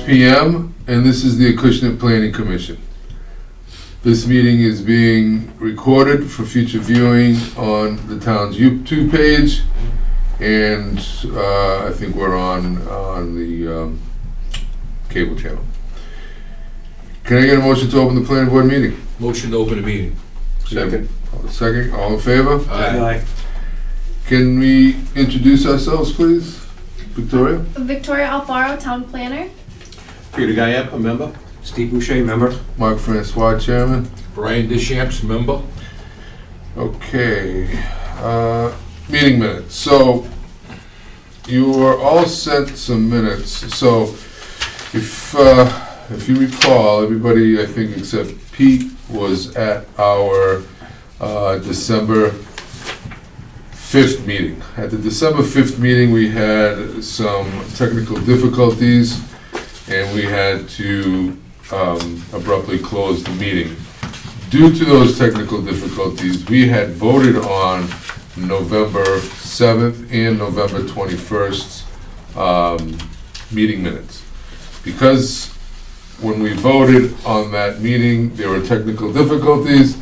p.m., and this is the Acushnet Planning Commission. This meeting is being recorded for future viewing on the town's YouTube page, and I think we're on the cable channel. Can I get a motion to open the planning board meeting? Motion to open the meeting. Second. Second, all in favor? Aye. Can we introduce ourselves, please? Victoria? Victoria Alfaro, Town Planner. Peter Guyette, a member. Steve Boucher, member. Mark Francois, Chairman. Brian Deschamps, member. Okay, meeting minutes. So, you were all sent some minutes. So, if you recall, everybody, I think except Pete, was at our December 5th meeting. At the December 5th meeting, we had some technical difficulties, and we had to abruptly close the meeting. Due to those technical difficulties, we had voted on November 7th and November 21st meeting minutes. Because when we voted on that meeting, there were technical difficulties,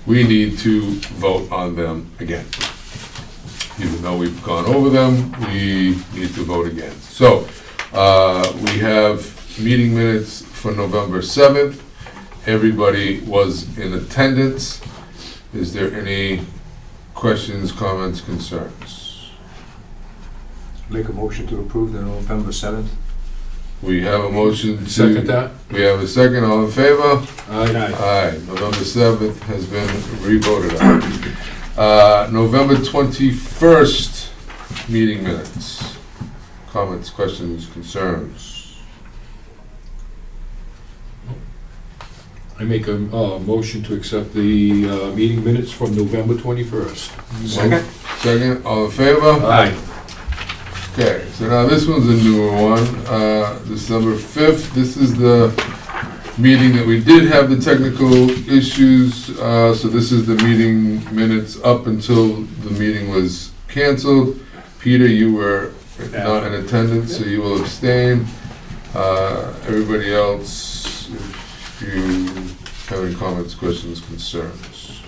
we need to vote on them again. Even though we've gone over them, we need to vote again. So, we have meeting minutes for November 7th. Everybody was in attendance. Is there any questions, comments, concerns? Make a motion to approve the November 7th. We have a motion to... Second that. We have a second, all in favor? Aye. Aye, November 7th has been re-voted on. November 21st meeting minutes. Comments, questions, concerns? I make a motion to accept the meeting minutes from November 21st. Second. Second, all in favor? Aye. Okay, so now this one's a newer one, December 5th. This is the meeting that we did have the technical issues, so this is the meeting minutes up until the meeting was canceled. Peter, you were not in attendance, so you will abstain. Everybody else, if you have any comments, questions, concerns.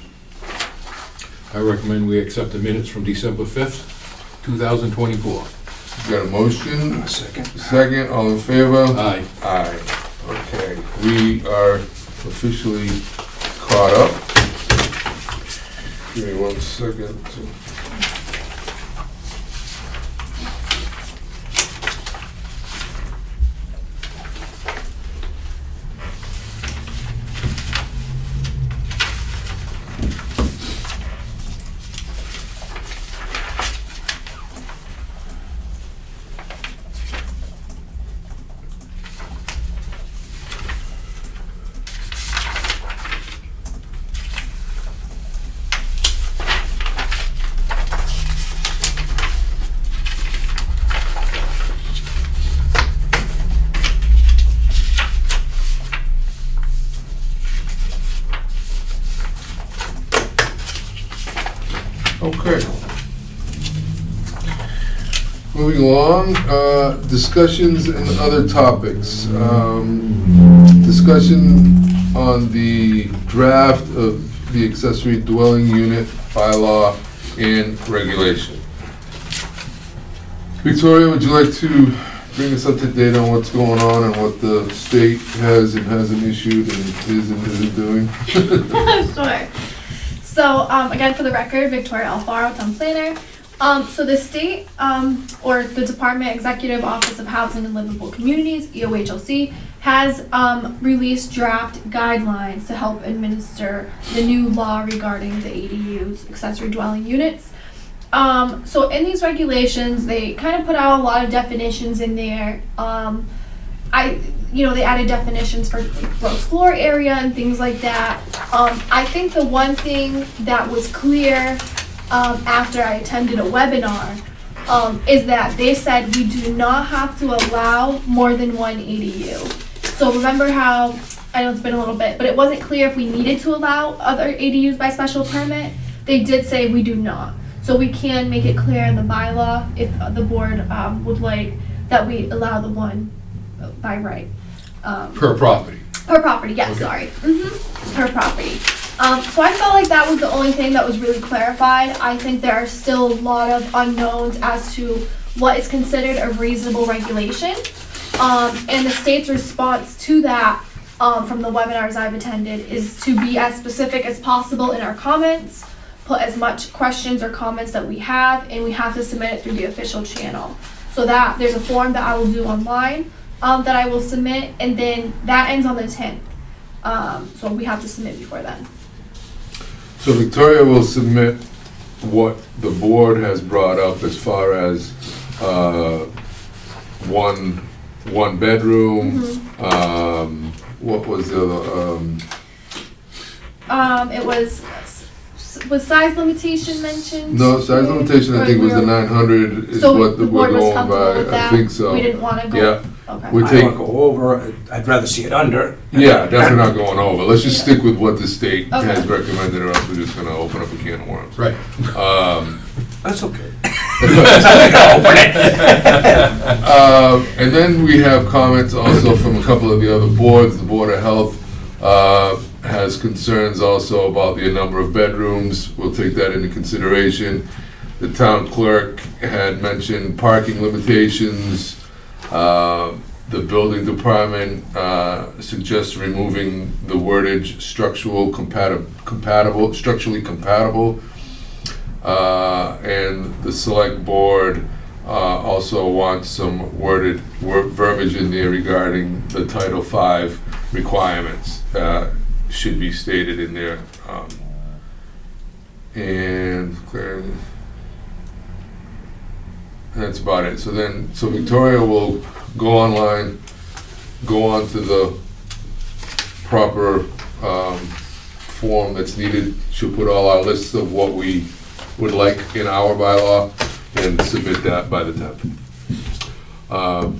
I recommend we accept the minutes from December 5th, 2024. Got a motion? Second. Second, all in favor? Aye. Aye. Okay, we are officially caught up. Give me 1 second. Okay. Moving along, discussions and other topics. Discussion on the draft of the accessory dwelling unit bylaw and regulation. Victoria, would you like to bring us up to date on what's going on and what the state has and hasn't issued and is and isn't doing? Sure. So, again, for the record, Victoria Alfaro, Town Planner. So the state, or the Department Executive Office of Housing and Livable Communities, EOHLC, has released draft guidelines to help administer the new law regarding the ADUs, accessory dwelling units. So in these regulations, they kind of put out a lot of definitions in there. They added definitions for gross floor area and things like that. I think the one thing that was clear after I attended a webinar is that they said we do not have to allow more than one ADU. So remember how, I know it's been a little bit, but it wasn't clear if we needed to allow other ADUs by special permit. They did say we do not. So we can make it clear in the bylaw if the board would like that we allow the one by right. Per property. Per property, yes, Okay. sorry. Per property. So I felt like that was the only thing that was really clarified. I think there are still a lot of unknowns as to what is considered a reasonable regulation. And the state's response to that, from the webinars I've attended, is to be as specific as possible in our comments, put as much questions or comments that we have, and we have to submit it through the official channel. So that, there's a form that I will do online, that I will submit, and then that ends on the 10th. So we have to submit before then. So Victoria will submit what the board has brought up as far as one bedroom. What was the other? It was size limitation mentioned? No, size limitation, I think, was the 900 is So what the board we're was going comfortable with by. that? I think so. We didn't want to go? Yeah. Okay. We I take- don't go over, I'd rather see it under. Yeah, definitely not going over. Let's just Yeah. stick with what the state Okay. has recommended, or else we're just gonna open up a can of worms. Right. That's okay. And then we have comments also from a couple of the other boards. The Board of Health has concerns also about the number of bedrooms. We'll take that into consideration. The town clerk had mentioned parking limitations. The building department suggests removing the wordage structurally compatible. And the select board also wants some verbiage in there regarding the Title V requirements, should be stated in there. And that's about it. So Victoria will go online, go on to the proper form that's needed. She'll put all our lists of what we would like in our bylaw and submit that by the 10th.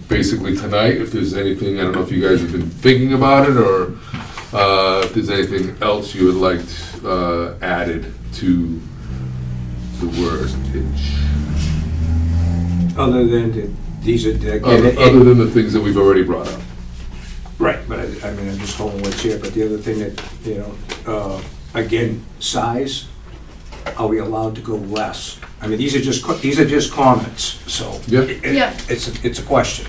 Basically tonight, if there's anything, I don't know if you guys have been thinking about it, or if there's anything else you would like added to the wordage. Other than these are, Other again, than the things that we've already brought up. right, but I mean, I'm just following what's here, but the other thing that, again, size, are we allowed to go less? I mean, these are just comments, so. Yeah. Yeah. It's a question,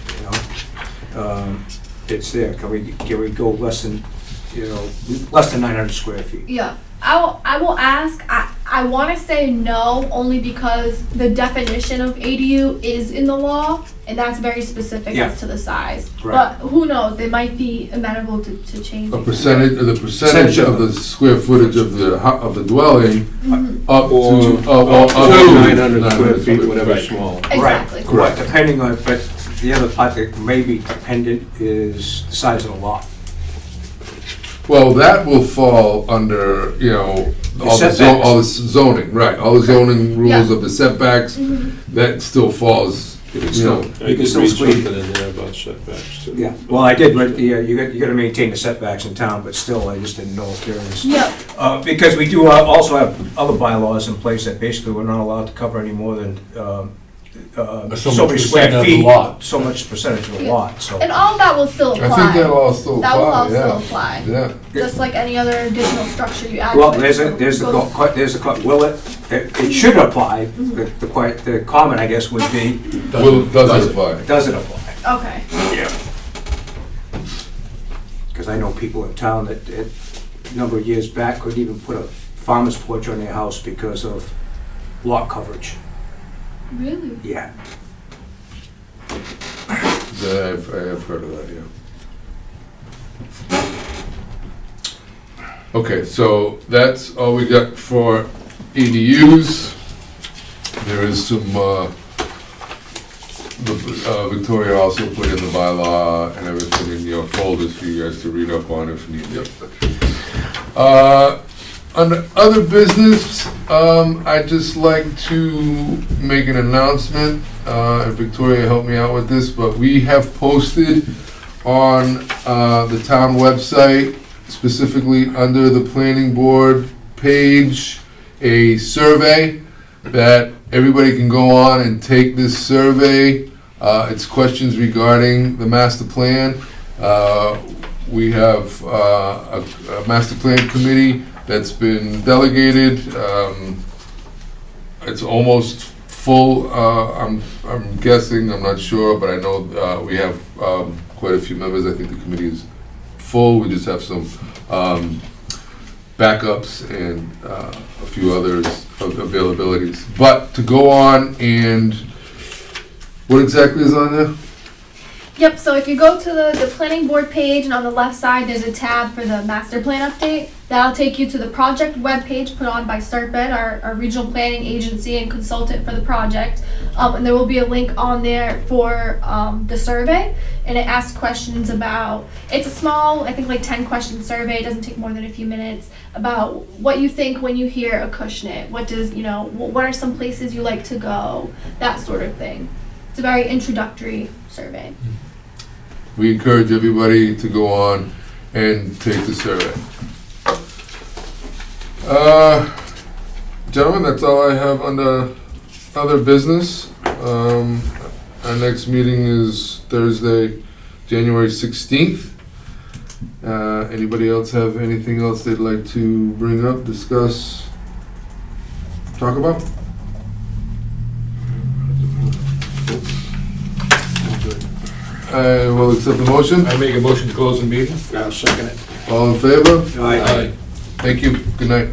it's there, can we go less than 900 square feet? Yeah, I will ask. I want to say no, only because the definition of ADU is in the law, and that's very specific Yeah. as to the size. Right. But who knows? They might be amenable to changing. The percentage of the square footage of the dwelling up to, Up to 900 square 900 feet, whatever Right. small. Exactly. Right, correct, depending on, but the other part that may be dependent is the size of the lot. Well, that will fall under, all the zoning, right, all the zoning rules Yeah. of the setbacks, that still falls, You can still Read squeeze. something in there about setbacks too. Yeah, well, I did, but you gotta maintain the setbacks in town, but still, I just didn't know if there is. Yep. Because we do also have other bylaws in place that basically we're not allowed to cover any more than So so much many square percent of the feet, lot. so much percentage of the Yeah. lot, so. And all that will still apply. I think that'll all still That will all apply, still yeah. apply. Yeah, Just like any other additional structure you add. Well, to it. there's So a, there's the, goes- will it should apply, the comment, I guess, would be, does it apply? does it apply? Okay. Yeah. Because I know people in town that, a number of years back, couldn't even put a farmer's porch on their house because of lot coverage. Really? Yeah. I have heard of that, yeah. Okay, so that's all we got for ADUs. There is some, Victoria also put in the bylaw and everything in your folders for you guys to read up on if needed. Under other business, I'd just like to make an announcement, and Victoria helped me out with this, but we have posted on the town website, specifically under the planning board page, a survey that everybody can go on and take this survey. It's questions regarding the master plan. We have a master plan committee that's been delegated. It's almost full, I'm guessing, I'm not sure, but I know we have quite a few members. I think the committee is full. We just have some backups and a few others availabilities. But to go on and, what exactly is on there? Yep, so if you go to the planning board page and on the left side, there's a tab for the master plan update. That'll take you to the project webpage put on by SERPED, our regional planning agency and consultant for the project. And there will be a link on there for the survey, and it asks questions about, it's a small, I think like 10 question survey, it doesn't take more than a few minutes, about what you think when you hear Acushnet. What does, what are some places you like to go, that sort of thing. It's a very introductory survey. We encourage everybody to go on and take the survey. Gentlemen, that's all I have under other business. Our next meeting is Thursday, January 16th. Anybody else have anything else they'd like to bring up, discuss, talk about? I will accept the motion. I make a motion to close the meeting. I'll second it. All in favor? Aye. Thank you. Good night.